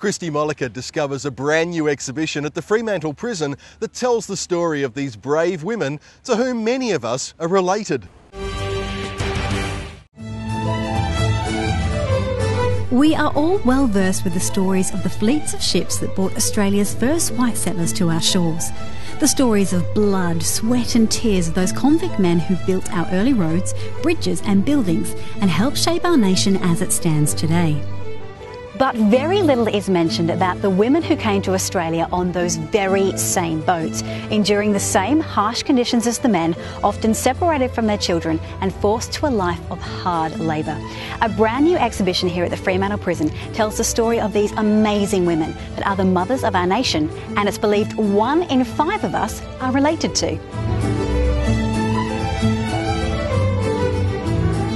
Christy Molliker discovers a brand new exhibition at the Fremantle Prison that tells the story of these brave women to whom many of us are related. We are all well versed with the stories of the fleets of ships that brought Australia's first white settlers to our shores. The stories of blood, sweat and tears of those convict men who built our early roads, bridges and buildings and helped shape our nation as it stands today. But very little is mentioned about the women who came to Australia on those very same boats, enduring the same harsh conditions as the men, often separated from their children and forced to a life of hard labour. A brand new exhibition here at the Fremantle Prison tells the story of these amazing women that are the mothers of our nation, and it's believed 1 in 5 of us are related to.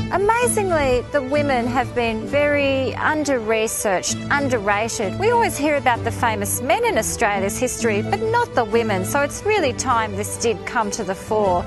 Amazingly, the women have been very under-researched, underrated. We always hear about the famous men in Australia's history, but not the women, so it's really time this did come to the fore.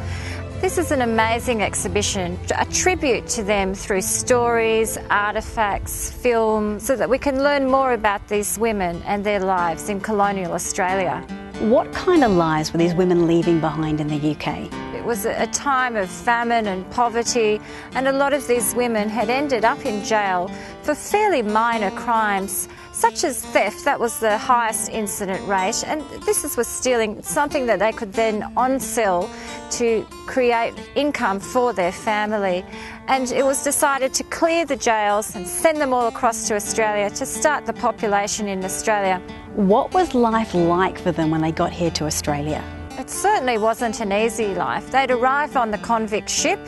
This is an amazing exhibition, a tribute to them through stories, artefacts, film, so that we can learn more about these women and their lives in colonial Australia. What kind of lives were these women leaving behind in the UK? It was a time of famine and poverty, and a lot of these women had ended up in jail for fairly minor crimes, such as theft. That was the highest incident rate, and this was stealing, something that they could then on-sell to create income for their family. And it was decided to clear the jails and send them all across to Australia to start the population in Australia. What was life like for them when they got here to Australia? It certainly wasn't an easy life. They'd arrive on the convict ship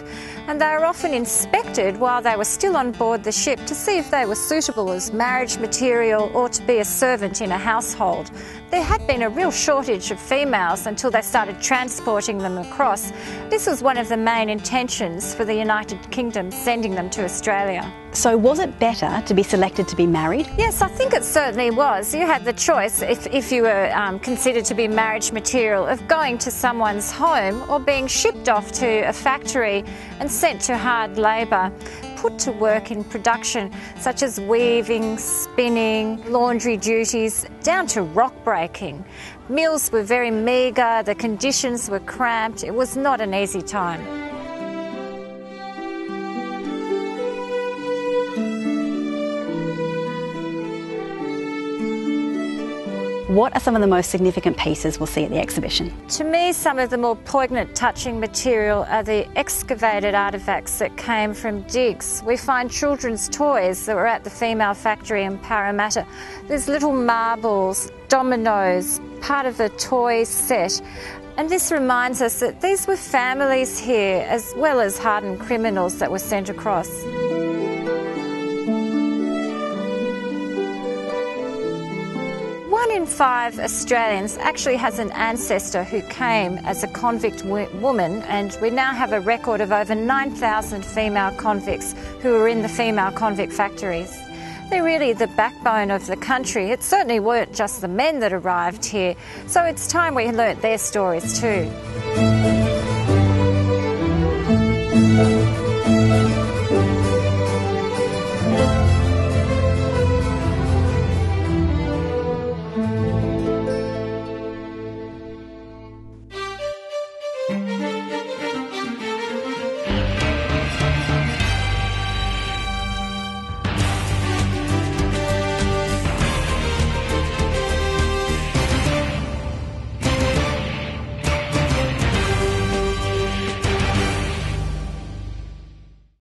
and they were often inspected while they were still on board the ship to see if they were suitable as marriage material or to be a servant in a household. There had been a real shortage of females until they started transporting them across. This was one of the main intentions for the United Kingdom sending them to Australia. So was it better to be selected to be married? Yes, I think it certainly was. You had the choice, if you were considered to be marriage material, of going to someone's home or being shipped off to a factory and sent to hard labour, put to work in production, such as weaving, spinning, laundry duties, down to rock breaking. Meals were very meagre, the conditions were cramped. It was not an easy time. What are some of the most significant pieces we'll see at the exhibition? To me, some of the more poignant, touching material are the excavated artefacts that came from digs. We find children's toys that were at the female factory in Parramatta. There's little marbles, dominoes, part of a toy set. And this reminds us that these were families here, as well as hardened criminals that were sent across. 1 in 5 Australians actually has an ancestor who came as a convict woman, and we now have a record of over 9,000 female convicts who are in the female convict factories. They're really the backbone of the country. It certainly weren't just the men that arrived here, so it's time we learnt their stories too.